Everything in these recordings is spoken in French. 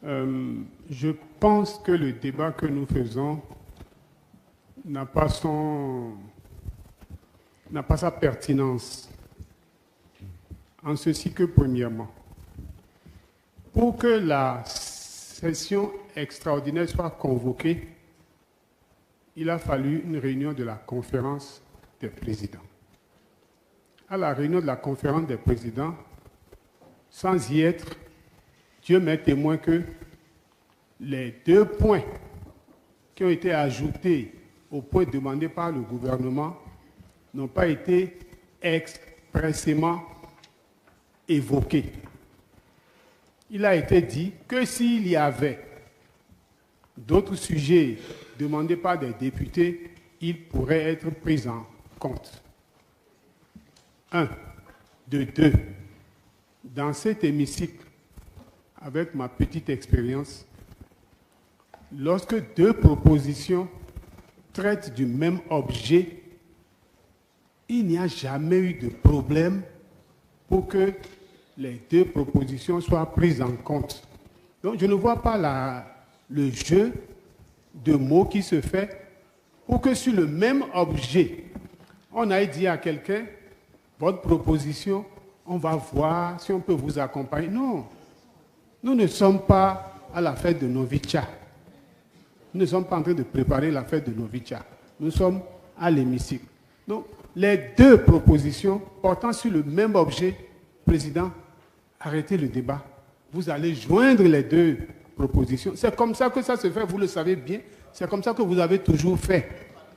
Je pense que le débat que nous faisons n'a pas sa pertinence. En ceci que, premièrement, pour que la session extraordinaire soit convoquée, il a fallu une réunion de la conférence des présidents. À la réunion de la conférence des présidents, sans y être, Dieu m'est témoin que les 2 points qui ont été ajoutés au point demandé par le gouvernement n'ont pas été expressément évoqués. Il a été dit que s'il y avait d'autres sujets demandés par des députés, ils pourraient être pris en compte. 1. De 2. Dans cet hémicycle, avec ma petite expérience, lorsque 2 propositions traitent du même objet, il n'y a jamais eu de problème pour que les 2 propositions soient prises en compte. Donc je ne vois pas le jeu de mots qui se fait pour que sur le même objet, on aille dire à quelqu'un, votre proposition, on va voir si on peut vous accompagner. Non, nous ne sommes pas à la fête de Novicha. Nous ne sommes pas en train de préparer la fête de Novicha. Nous sommes à l'hémicycle. Donc, les 2 propositions portant sur le même objet, Président, arrêtez le débat. Vous allez joindre les 2 propositions. C'est comme ça que ça se fait, vous le savez bien. C'est comme ça que vous avez toujours fait.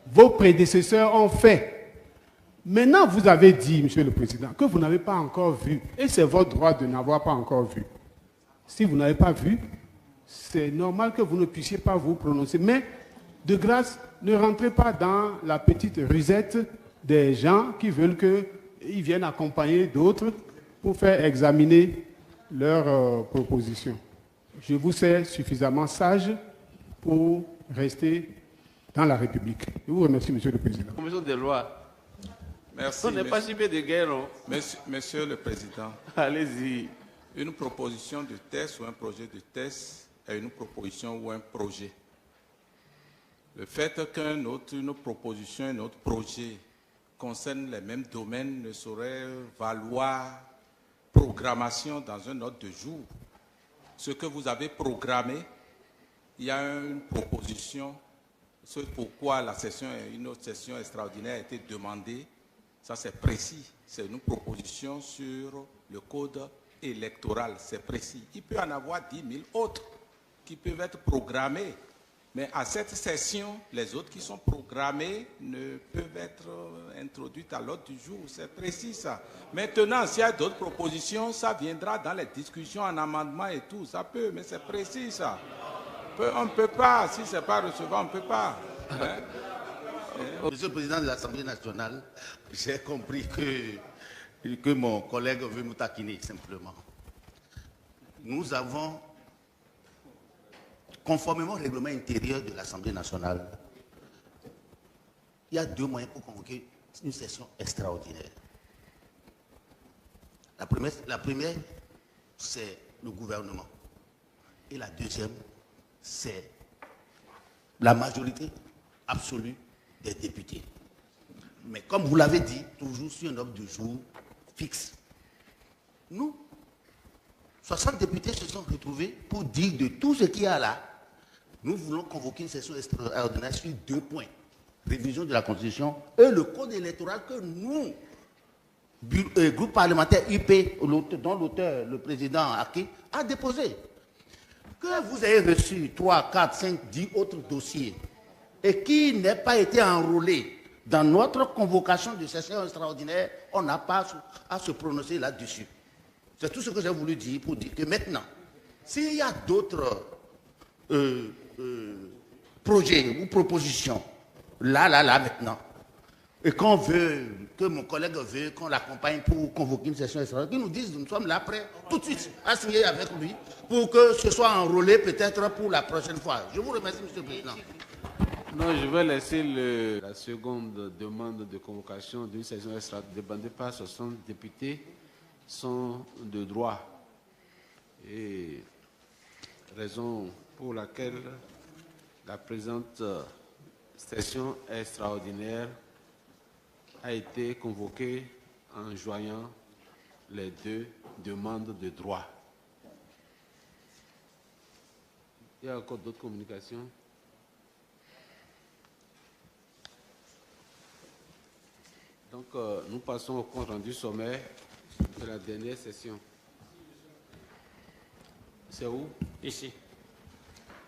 Vos prédécesseurs ont fait. Maintenant, vous avez dit, Monsieur le Président, que vous n'avez pas encore vu. Et c'est votre droit de n'avoir pas encore vu. Si vous n'avez pas vu, c'est normal que vous ne puissiez pas vous prononcer. Mais, de grâce, ne rentrez pas dans la petite rusette des gens qui veulent qu'ils viennent accompagner d'autres pour faire examiner leurs propositions. Je vous sais suffisamment sage pour rester dans la République. Je vous remercie, Monsieur le Président. Commission des lois. Merci. On n'est pas cibé de guerre. Monsieur le Président. Allez-y. Une proposition de test ou un projet de test est une proposition ou un projet. Le fait qu'une proposition, un autre projet concerne les mêmes domaines ne saurait valoir programmation dans un ordre de jour. Ce que vous avez programmé, il y a une proposition, c'est pourquoi une autre session extraordinaire a été demandée. Ça, c'est précis. C'est une proposition sur le code électoral. C'est précis. Il peut y en avoir 10 000 autres qui peuvent être programmés. Mais à cette session, les autres qui sont programmés ne peuvent être introduites à l'ordre du jour. C'est précis, ça. Maintenant, s'il y a d'autres propositions, ça viendra dans les discussions en amendement et tout. Ça peut, mais c'est précis, ça. On ne peut pas. Si ce n'est pas recevable, on ne peut pas. Hein? Monsieur le Président de l'Assemblée nationale, j'ai compris que mon collègue veut nous taquiner simplement. Nous avons, conformément au règlement intérieur de l'Assemblée nationale, il y a 2 moyens pour convoquer une session extraordinaire. La première, c'est le gouvernement. Et la deuxième, c'est la majorité absolue des députés. Mais comme vous l'avez dit, toujours sur un ordre de jour fixe. Nous, 60 députés se sont retrouvés pour dire de tout ce qu'il y a là. Nous voulons convoquer une session extraordinaire sur 2 points. Révision de la Constitution et le code électoral que nous, groupe parlementaire UP, dont l'auteur, le président Aki, a déposé. Que vous ayez reçu 3, 4, 5, 10 autres dossiers et qui n'ait pas été enrôlé dans notre convocation de session extraordinaire, on n'a pas à se prononcer là-dessus. C'est tout ce que j'ai voulu dire pour dire que maintenant, s'il y a d'autres projets ou propositions, là, maintenant, et qu'on veut, que mon collègue veut qu'on l'accompagne pour convoquer une session extraordinaire, qu'ils nous disent, nous sommes là prêts tout de suite à signer avec lui pour que ce soit enrôlé peut-être pour la prochaine fois. Je vous remercie, Monsieur le Président. Non, je vais laisser la seconde demande de convocation d'une session extraordinaire demandée par 60 députés sont de droit. Et raison pour laquelle la présente session extraordinaire a été convoquée en joignant les deux demandes de droit. Il y a encore d'autres communications? Donc, nous passons au compte rendu sommaire de la dernière session. C'est où? Ici.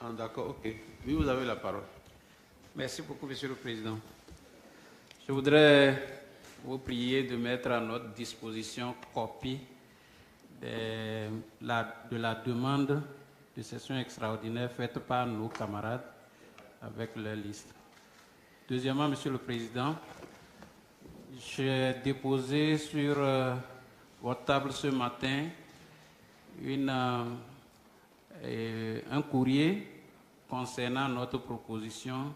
Ah, d'accord, ok. Oui, vous avez la parole. Merci beaucoup, Monsieur le Président. Je voudrais vous prier de mettre à notre disposition copie de la demande de session extraordinaire faite par nos camarades avec leur liste. Deuxièmement, Monsieur le Président, j'ai déposé sur votre table ce matin un courrier concernant notre proposition,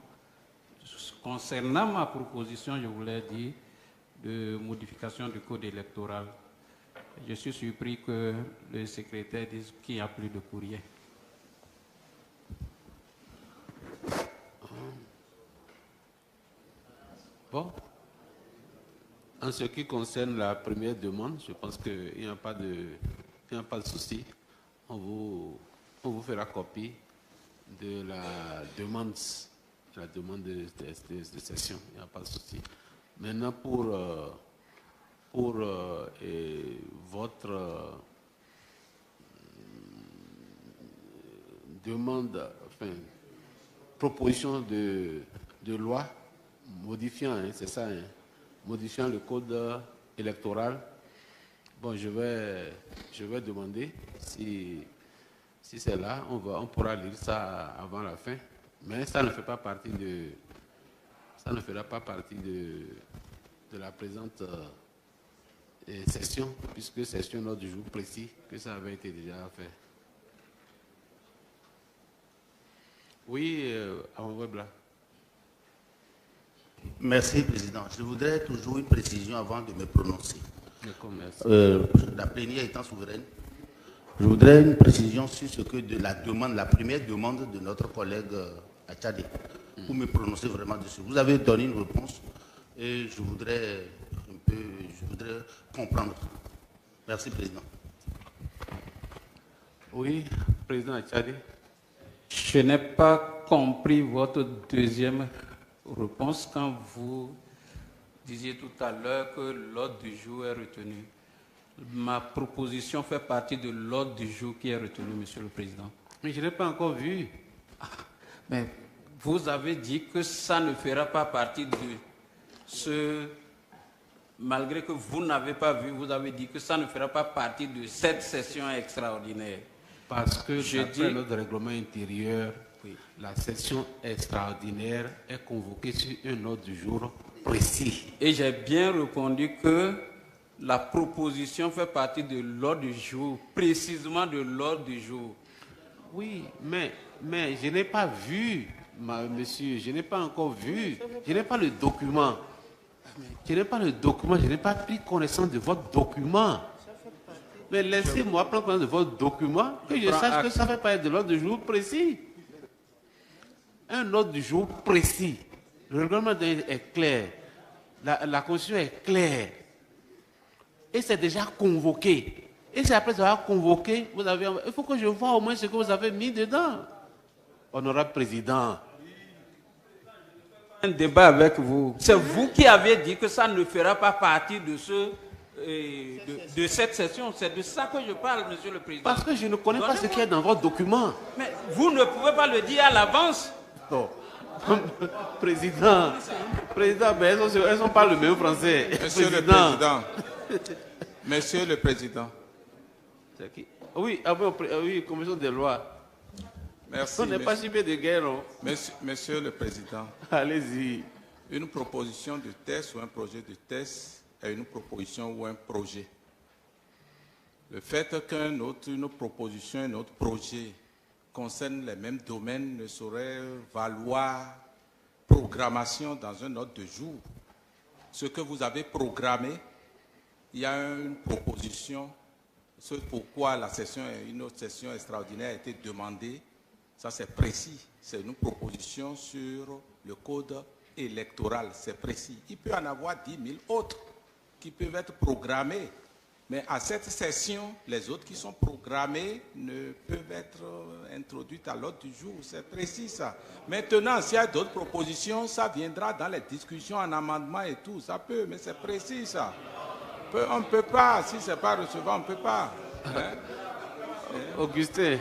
concernant ma proposition, je voulais dire, de modification du code électoral. Je suis surpris que le secrétaire dise qu'il n'y a plus de courrier. Bon. En ce qui concerne la première demande, je pense qu'il n'y a pas de souci. On vous fera copie de la demande de session. Il n'y a pas de souci. Maintenant, pour votre demande, enfin, proposition de loi modifiant, hein, c'est ça, hein, modifiant le code électoral. Bon, je vais demander si c'est là, on pourra lire ça avant la fin, mais ça ne fait pas partie ça ne fera pas partie de la présente session, puisque c'est sur notre jour précis que ça avait été déjà fait. Oui, avant Webla. Merci, Président. Je voudrais toujours une précision avant de me prononcer. D'accord, merci. La plénière étant souveraine, je voudrais une précision sur ce que de la première demande de notre collègue Achadé, pour me prononcer vraiment dessus. Vous avez donné une réponse et je voudrais comprendre. Merci, Président. Oui, Président Achadé. Je n'ai pas compris votre deuxième réponse quand vous disiez tout à l'heure que l'ordre du jour est retenu. Ma proposition fait partie de l'ordre du jour qui est retenu, Monsieur le Président. Mais je n'ai pas encore vu. Mais vous avez dit que ça ne fera pas partie de ce... Malgré que vous n'avez pas vu, vous avez dit que ça ne fera pas partie de cette session extraordinaire. Parce que d'après notre règlement intérieur, oui, la session extraordinaire est convoquée sur un ordre du jour précis. Et j'ai bien répondu que la proposition fait partie de l'ordre du jour, précisément de l'ordre du jour. Oui, mais je n'ai pas vu, monsieur, je n'ai pas encore vu, je n'ai pas le document. Je n'ai pas le document, je n'ai pas pris connaissance de votre document. Mais laissez-moi prendre connaissance de votre document, que je sache que ça fait partie de l'ordre du jour précis. Un ordre du jour précis. Le règlement est clair. La constitution est claire. Et c'est déjà convoqué. Et c'est après avoir convoqué, il faut que je vois au moins ce que vous avez mis dedans. Honorable Président. Un débat avec vous. C'est vous qui avez dit que ça ne fera pas partie de cette session. C'est de ça que je parle, Monsieur le Président. Parce que je ne connais pas ce qu'il y a dans votre document. Mais vous ne pouvez pas le dire à l'avance. Non. Président, mais elles sont pas le même français. Monsieur le Président. Monsieur le Président. C'est qui? Oui, commission des lois. Merci. On n'est pas si bien de guerre, non? Monsieur le Président. Allez-y. Une proposition de texte ou un projet de texte est une proposition ou un projet. Le fait qu'une proposition et un autre projet concernent les mêmes domaines ne saurait valoir programmation dans un ordre de jour. Ce que vous avez programmé, il y a une proposition ce pourquoi une autre session extraordinaire a été demandée, ça c'est précis. C'est une proposition sur le code électoral, c'est précis. Il peut y en avoir 10 000 autres qui peuvent être programmés. Mais à cette session, les autres qui sont programmés ne peuvent être introduites à l'ordre du jour. C'est précis ça. Maintenant, s'il y a d'autres propositions, ça viendra dans les discussions en amendement et tout. Ça peut, mais c'est précis ça. On ne peut pas, si ce n'est pas recevable, on ne peut pas. Hein? Augustin.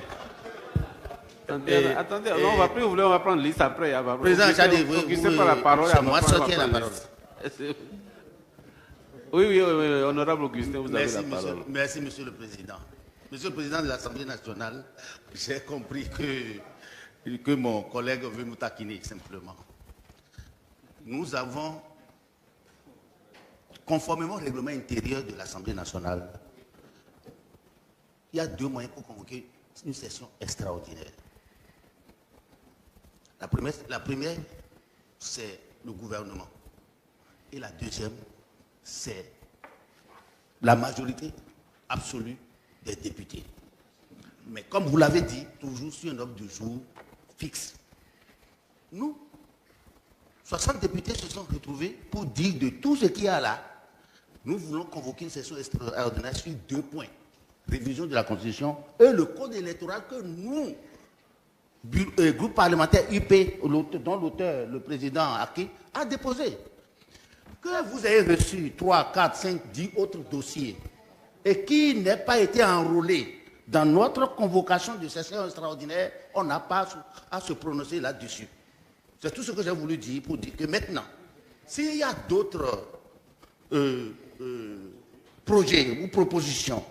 Attendez, on va plus ouvrir, on va prendre liste après. Président Chadi, Augustin prend la parole. C'est moi qui ai la parole. Oui, honorable Augustin, vous avez la parole. Merci, Monsieur le Président. Monsieur le Président de l'Assemblée nationale, j'ai compris que mon collègue veut nous taquiner simplement. Nous avons, conformément au règlement intérieur de l'Assemblée nationale, il y a 2 moyens pour convoquer une session extraordinaire. La première, c'est le gouvernement. Et la deuxième, c'est la majorité absolue des députés. Mais comme vous l'avez dit, toujours sur un ordre du jour fixe. Nous, 60 députés se sont retrouvés pour dire de tout ce qu'il y a là. Nous voulons convoquer une session extraordinaire sur 2 points. Révision de la Constitution et le code électoral que nous, groupe parlementaire UP, dont l'auteur, le président Aki, a déposé. Que vous ayez reçu 3, 4, 5, 10 autres dossiers et qui n'ait pas été enrôlé dans notre convocation de session extraordinaire, on n'a pas à se prononcer là-dessus. C'est tout ce que j'ai voulu dire pour dire que maintenant, s'il y a d'autres projets ou propositions,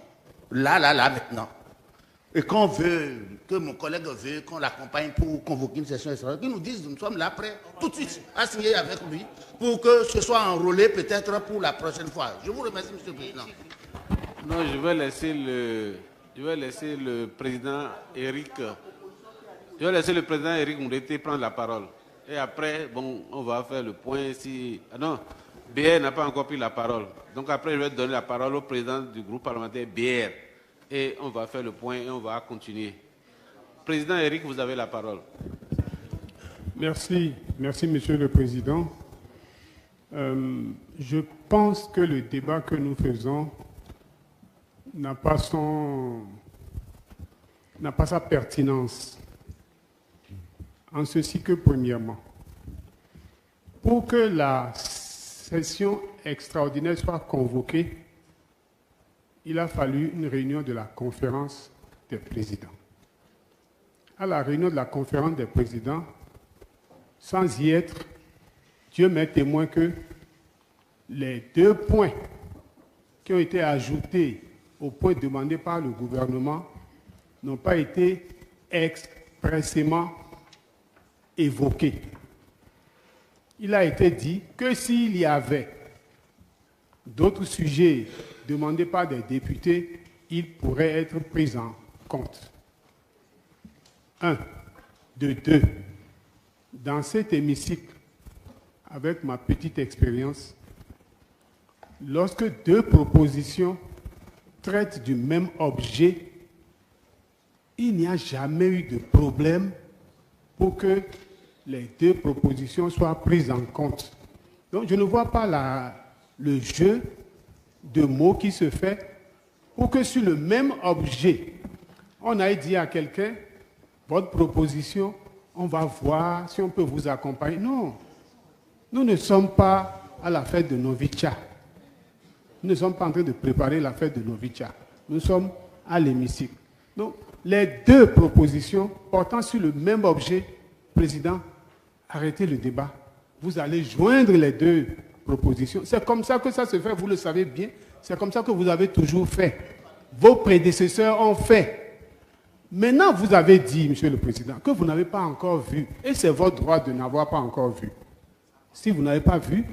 là, maintenant, et qu'on veut, que mon collègue veut qu'on l'accompagne pour convoquer une session extraordinaire, qu'ils nous disent, nous sommes là prêts tout de suite à signer avec lui pour que ce soit enrôlé peut-être pour la prochaine fois. Je vous remercie, Monsieur le Président. Non, je vais laisser le président Éric. Je vais laisser le président Éric Moureté prendre la parole. Et après, bon, on va faire le point si... Ah non, BR n'a pas encore pris la parole. Donc après, je vais donner la parole au président du groupe parlementaire BR. Et on va faire le point et on va continuer. Président Éric, vous avez la parole. Merci, Monsieur le Président. Je pense que le débat que nous faisons n'a pas sa pertinence. En ceci que, premièrement, pour que la session extraordinaire soit convoquée, il a fallu une réunion de la conférence des présidents. À la réunion de la conférence des présidents, sans y être, Dieu m'est témoin que les 2 points qui ont été ajoutés au point demandé par le gouvernement n'ont pas été expressément évoqués. Il a été dit que s'il y avait d'autres sujets demandés par des députés, ils pourraient être pris en compte. 1. De 2. Dans cet hémicycle, avec ma petite expérience, lorsque 2 propositions traitent du même objet, il n'y a jamais eu de problème pour que les 2 propositions soient prises en compte. Donc je ne vois pas le jeu de mots qui se fait pour que sur le même objet, on aille dire à quelqu'un, votre proposition, on va voir si on peut vous accompagner. Non, nous ne sommes pas à la fête de Novicha. Nous ne sommes pas en train de préparer la fête de Novicha. Nous sommes à l'hémicycle. Donc, les 2 propositions portant sur le même objet, Président, arrêtez le débat. Vous allez joindre les 2 propositions. C'est comme ça que ça se fait, vous le savez bien. C'est comme ça que vous avez toujours fait. Vos prédécesseurs ont fait. Maintenant, vous avez dit, Monsieur le Président, que vous n'avez pas encore vu. Et c'est votre droit de n'avoir pas encore vu. Si vous n'avez pas vu,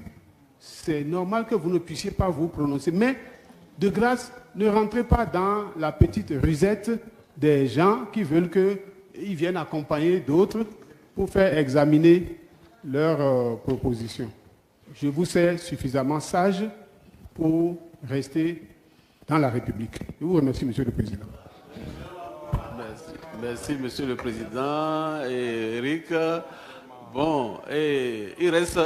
c'est normal que vous ne puissiez pas vous prononcer. Mais, de grâce, ne rentrez pas dans la petite rusette des gens qui veulent qu'ils viennent accompagner d'autres pour faire examiner leurs propositions. Je vous sais suffisamment sage pour rester dans la République. Je vous remercie, Monsieur le Président. Merci, Monsieur le Président. Et Eric, bon, il reste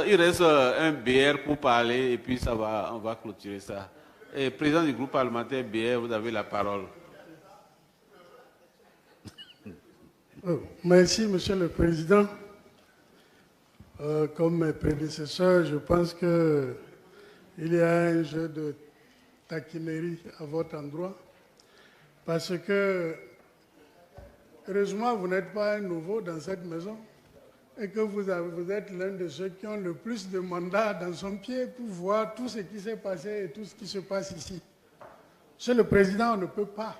un BR pour parler et puis on va clôturer ça. Et président du groupe parlementaire BR, vous avez la parole. Merci, Monsieur le Président. Comme mes prédécesseurs, je pense qu'il y a un jeu de taquinerie à votre endroit, parce que, heureusement, vous n'êtes pas un nouveau dans cette maison et que vous êtes l'un de ceux qui ont le plus de mandats dans son pied pour voir tout ce qui s'est passé et tout ce qui se passe ici. Monsieur le Président, on ne peut pas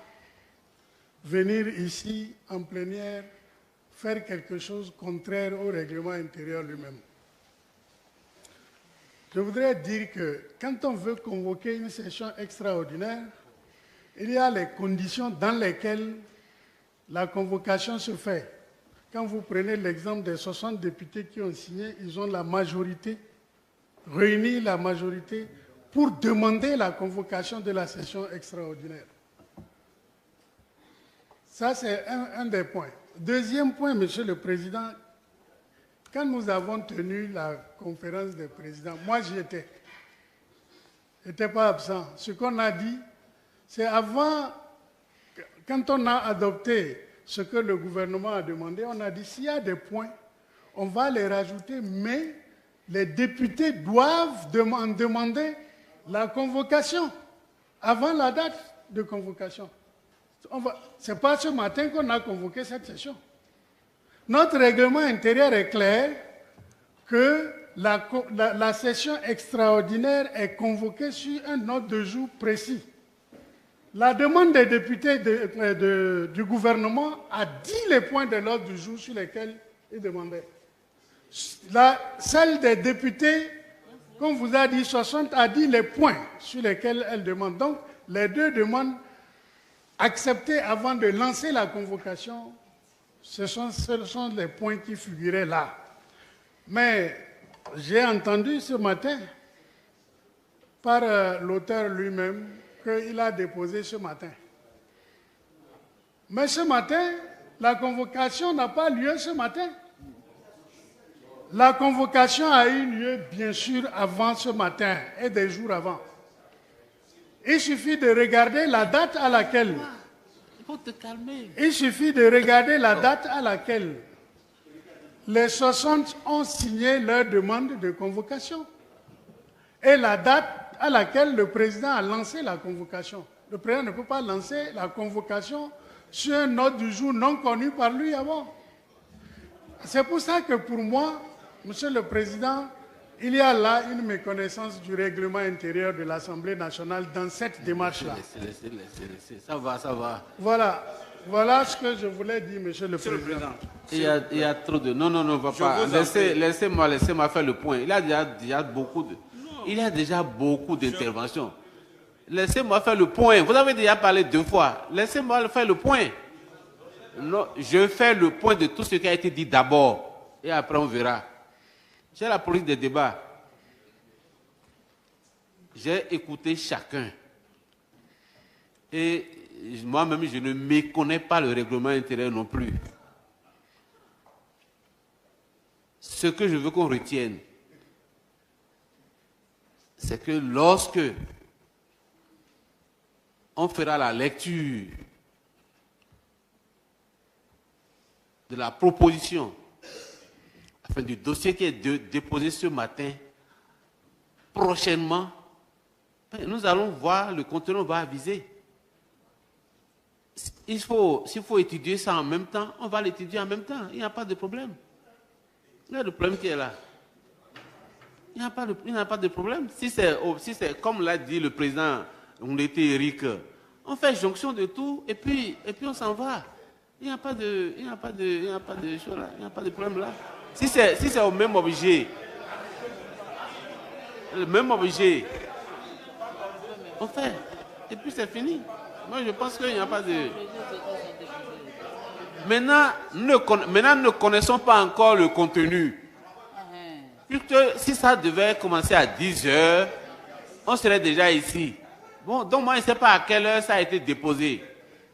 venir ici en plénière faire quelque chose contraire au règlement intérieur lui-même. Je voudrais dire que quand on veut convoquer une session extraordinaire, il y a les conditions dans lesquelles la convocation se fait. Quand vous prenez l'exemple des 60 députés qui ont signé, ils ont la majorité, réuni la majorité pour demander la convocation de la session extraordinaire. Ça, c'est un des points. Deuxième point, Monsieur le Président, quand nous avons tenu la conférence des présidents, moi j'y étais. Je n'étais pas absent. Ce qu'on a dit, c'est avant, quand on a adopté ce que le gouvernement a demandé, on a dit s'il y a des points, on va les rajouter, mais les députés doivent demander la convocation avant la date de convocation. Ce n'est pas ce matin qu'on a convoqué cette session. Notre règlement intérieur est clair que la session extraordinaire est convoquée sur un ordre de jour précis. La demande des députés du gouvernement a dit les points de l'ordre du jour sur lesquels ils demandaient. Celle des députés, comme vous a dit, 60 a dit les points sur lesquels elle demande. Donc, les deux demandes acceptées avant de lancer la convocation, ce sont les points qui figuraient là. Mais j'ai entendu ce matin, par l'auteur lui-même, qu'il a déposé ce matin. Mais ce matin, la convocation n'a pas lieu ce matin. La convocation a eu lieu, bien sûr, avant ce matin et des jours avant. Il suffit de regarder la date à laquelle... Il faut te calmer. Il suffit de regarder la date à laquelle les 60 ont signé leur demande de convocation et la date à laquelle le président a lancé la convocation. Le président ne peut pas lancer la convocation sur un ordre du jour non connu par lui avant. C'est pour ça que pour moi, Monsieur le Président, il y a là une méconnaissance du règlement intérieur de l'Assemblée nationale dans cette démarche-là. Laissez. Ça va. Voilà ce que je voulais dire, Monsieur le Président. Il y a trop de... Non, va pas. Laissez-moi faire le point. Il y a déjà beaucoup d'interventions. Laissez-moi faire le point. Vous avez déjà parlé 2 fois. Laissez-moi faire le point. Non, je fais le point de tout ce qui a été dit d'abord. Et après, on verra. J'ai la politique des débats. J'ai écouté chacun. Et moi-même, je ne méconnais pas le règlement intérieur non plus. Ce que je veux qu'on retienne, c'est que lorsque on fera la lecture de la proposition, enfin du dossier qui est déposé ce matin, prochainement, nous allons voir le contenu, on va aviser. S'il faut étudier ça en même temps, on va l'étudier en même temps. Il n'y a pas de problème. Il y a le problème qui est là. Il n'y a pas de problème. Si c'est comme l'a dit le président, on était Eric, on fait jonction de tout et puis on s'en va. Il n'y a pas de chose là. Il n'y a pas de problème là. Si c'est au même objet, le même objet, on fait. Et puis c'est fini. Moi je pense qu'il n'y a pas de... Maintenant, nous ne connaissons pas encore le contenu. Puisque si ça devait commencer à 10 heures, on serait déjà ici. Bon, donc moi, je ne sais pas à quelle heure ça a été déposé.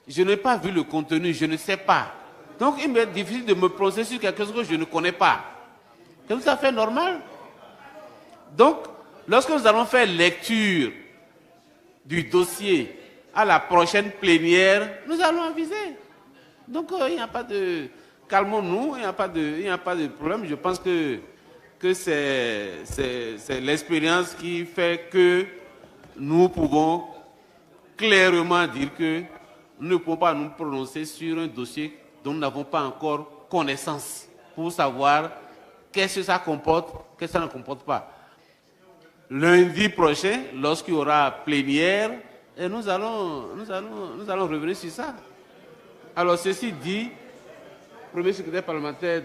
Je n'ai pas vu le contenu, je ne sais pas. Donc, il m'est difficile de me prononcer sur quelque chose que je ne connais pas. C'est tout à fait normal. Donc, lorsque nous allons faire lecture du dossier à la prochaine plénière, nous allons aviser. Donc, il n'y a pas de... Calmons-nous, il n'y a pas de problème. Je pense que c'est l'expérience qui fait que nous pouvons clairement dire que nous ne pouvons pas nous prononcer sur un dossier dont nous n'avons pas encore connaissance pour savoir qu'est-ce que ça comporte, qu'est-ce que ça ne comporte pas. Lundi prochain, lorsqu'il y aura plénière, et nous allons revenir sur ça. Alors, ceci dit, premier secrétaire parlementaire...